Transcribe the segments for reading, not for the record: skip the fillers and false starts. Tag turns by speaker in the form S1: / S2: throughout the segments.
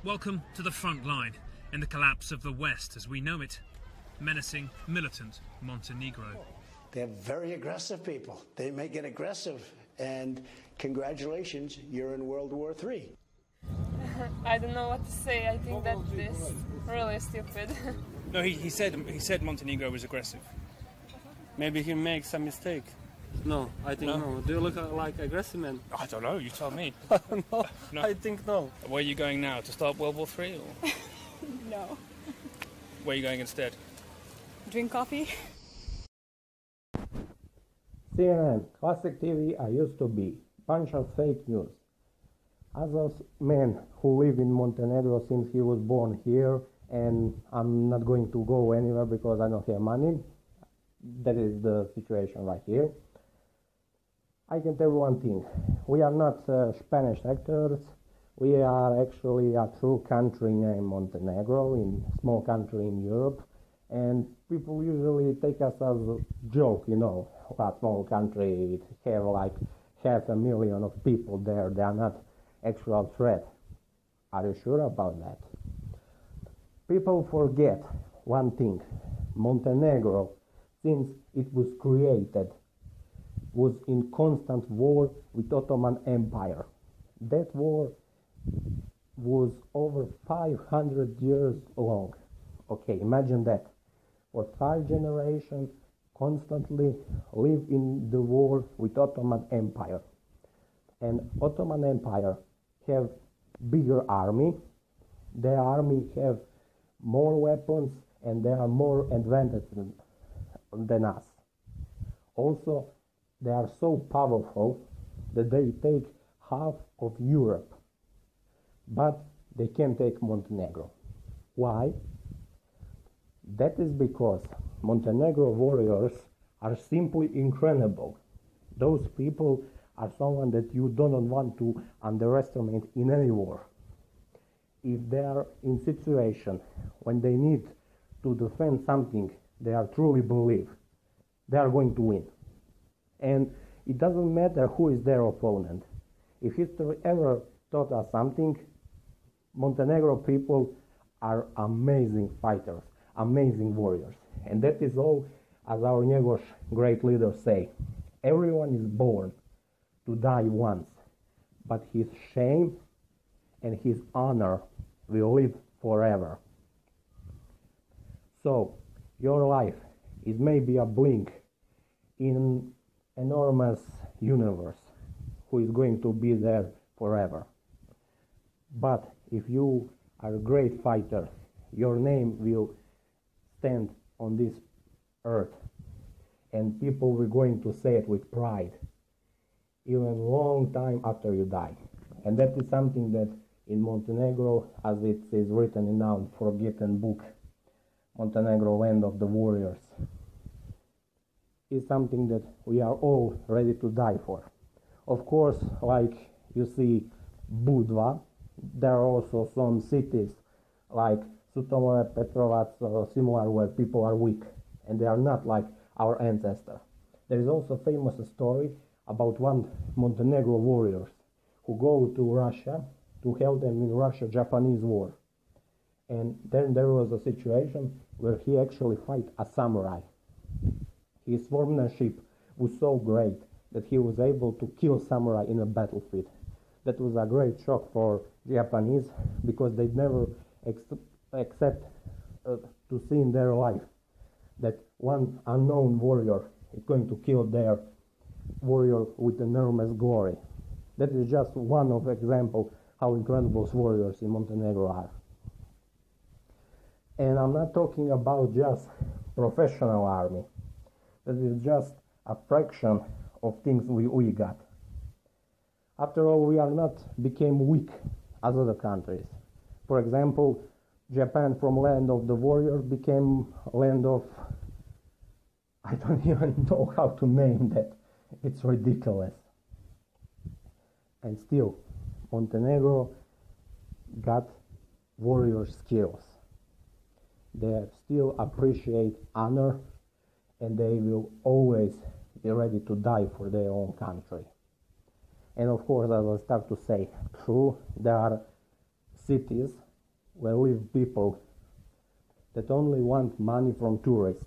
S1: Welcome to the front line in the collapse of the West as we know it, menacing militant Montenegro.
S2: They're very aggressive people. They make it aggressive, and congratulations, you're in World War III.
S3: I don't know what to say. I think that is really stupid.
S4: No, he said Montenegro was aggressive.
S5: Maybe he makes a mistake. No, I think no. Do you look like aggressive man?
S4: I don't know, you tell me.
S5: No, no, I think no.
S4: Where are you going now? To start World War III? Or?
S6: No.
S4: Where are you going instead?
S6: Drink coffee.
S7: CNN, classic TV I used to be. Bunch of fake news. As a man who live in Montenegro since he was born here, and I'm not going to go anywhere because I don't have money. That is the situation right here. I can tell you one thing. We are not Spanish actors. We are actually a true country named Montenegro, in small country in Europe. And people usually take us as a joke, you know, a small country, it have like 500,000 of people there. They are not actual threat. Are you sure about that? People forget one thing. Montenegro, since it was created, was in constant war with Ottoman Empire. That war was over 500 years long. Okay, imagine that. For 5 generations, constantly live in the war with Ottoman Empire. And Ottoman Empire have bigger army. Their army have more weapons and they are more advanced than us. Also, they are so powerful that they take half of Europe, but they can't take Montenegro. Why? That is because Montenegro warriors are simply incredible. Those people are someone that you don't want to underestimate in any war. If they are in situation when they need to defend something they are truly believe, they are going to win. And it doesn't matter who is their opponent. If history ever taught us something, Montenegro people are amazing fighters, amazing warriors. And that is all, as our Njegoš great leaders say. Everyone is born to die once, but his shame and his honor will live forever. So, your life is maybe a blink in enormous universe who is going to be there forever. But if you are a great fighter, your name will stand on this earth and people will going to say it with pride even a long time after you die. And that is something that in Montenegro, as it is written in our forgotten book, Montenegro, Land of the Warriors, is something that we are all ready to die for. Of course, like you see Budva, there are also some cities like Sutomore, Petrovac, or similar where people are weak and they are not like our ancestor. There is also a famous story about one Montenegro warriors who go to Russia to help them in Russia-Japanese war. And then there was a situation where he actually fight a samurai. His swordsmanship was so great that he was able to kill samurai in a battlefield. That was a great shock for Japanese because they never accept to see in their life that one unknown warrior is going to kill their warrior with enormous glory. That is just one of example how incredible warriors in Montenegro are. And I'm not talking about just professional army. That is just a fraction of things we got. After all, we are not became weak as other countries. For example, Japan from land of the warriors became land of, I don't even know how to name that. It's ridiculous. And still, Montenegro got warrior skills. They still appreciate honor and they will always be ready to die for their own country. And of course, as I start to say, true, there are cities where live people that only want money from tourists,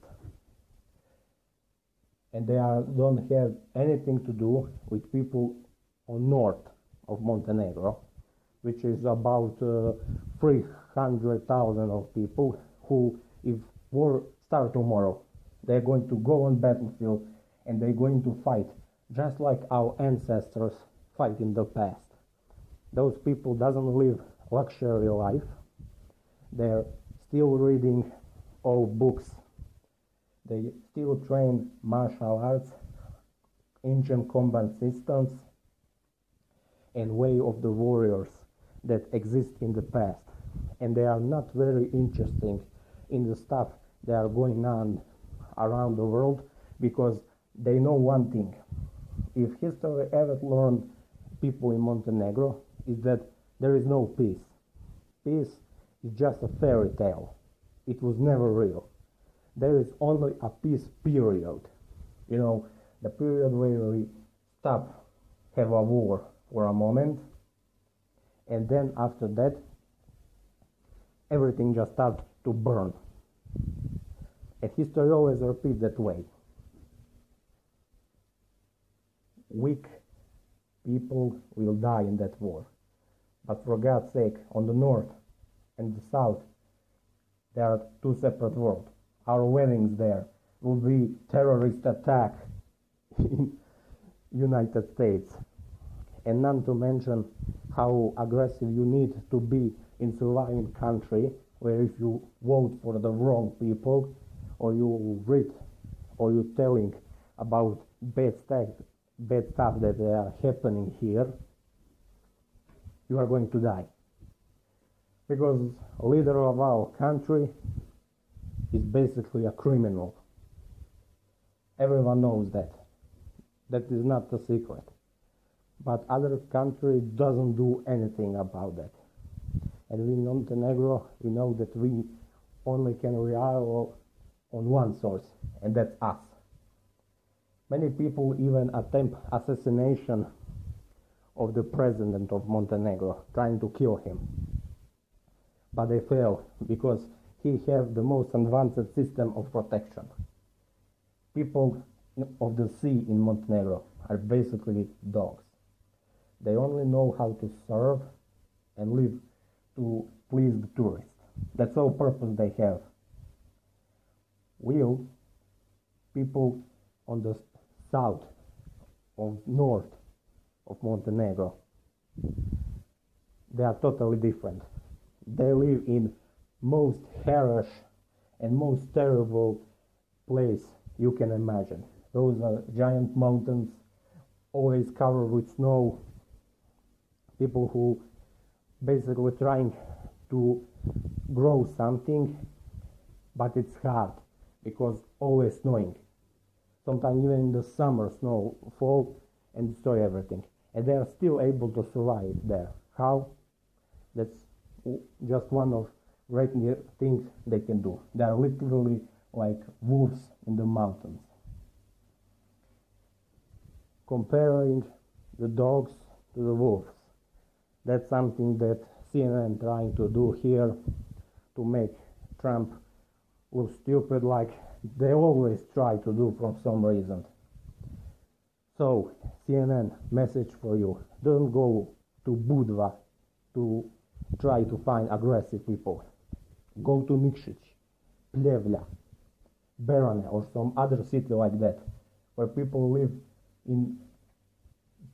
S7: and don't have anything to do with people on north of Montenegro, which is about 300,000 of people who, if war start tomorrow, they're going to go on battlefield and they're going to fight just like our ancestors fight in the past. Those people doesn't live luxury life. They're still reading old books. They still train martial arts, ancient combat systems, and way of the warriors that exist in the past. And they are not very interesting in the stuff that are going on around the world, because they know one thing. If history ever learned people in Montenegro, is that there is no peace. Peace is just a fairy tale. It was never real. There is only a peace period. You know, the period where we stop, have a war for a moment, and then after that, everything just starts to burn. And history always repeats that way. Weak people will die in that war. But for God's sake, on the north and the south, there are two separate worlds. Our weddings there will be terrorist attack in United States. And none to mention how aggressive you need to be in surviving country, where if you vote for the wrong people, or you read, or you telling about bad stuff that are happening here, you are going to die. Because a leader of our country is basically a criminal. Everyone knows that. That is not a secret. But other country doesn't do anything about that. And we in Montenegro, we know that we only can rely on one source, and that's us. Many people even attempt assassination of the president of Montenegro, trying to kill him. But they fail, because he has the most advanced system of protection. People of the sea in Montenegro are basically dogs. They only know how to serve and live to please the tourists. That's all purpose they have. Will people on the south or north of Montenegro, they are totally different. They live in most hellish and most terrible place you can imagine. Those are giant mountains, always covered with snow. People who basically trying to grow something, but it's hard because always snowing. Sometimes even in the summer, snow fall and destroy everything. And they are still able to survive there. How? That's just one of great things they can do. They are literally like wolves in the mountains. Comparing the dogs to the wolves, that's something that CNN trying to do here to make Trump look stupid, like they always try to do for some reason. So, CNN, message for you. Don't go to Budva to try to find aggressive people. Go to Nikšić, Pljevlja, Berane, or some other city like that, where people live in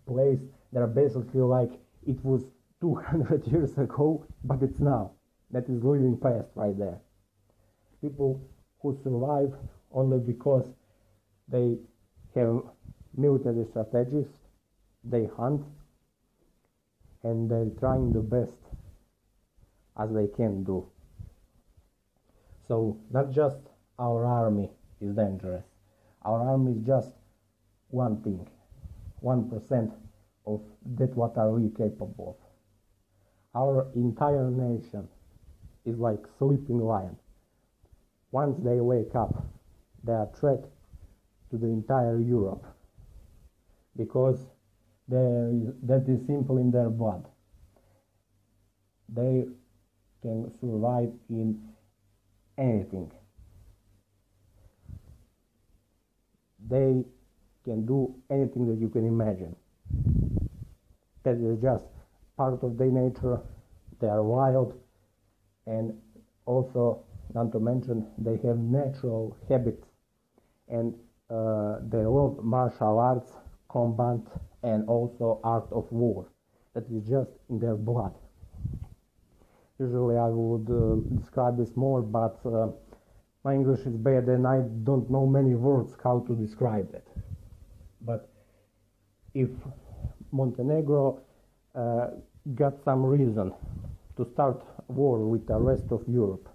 S7: place that are basically like it was 200 years ago, but it's now. That is living past right there. People who survive only because they have military strategies, they hunt, and they're trying the best as they can do. So not just our army is dangerous. Our army is just one thing, 1% of that what are we capable of. Our entire nation is like sleeping lion. Once they wake up, they are threat to the entire Europe, because that is simple in their blood. They can survive in anything. They can do anything that you can imagine. That is just part of their nature. They are wild, and also, not to mention, they have natural habits, and they love martial arts, combat, and also art of war. That is just in their blood. Usually I would describe this more, but my English is bad and I don't know many words how to describe it. But if Montenegro got some reason to start war with the rest of Europe,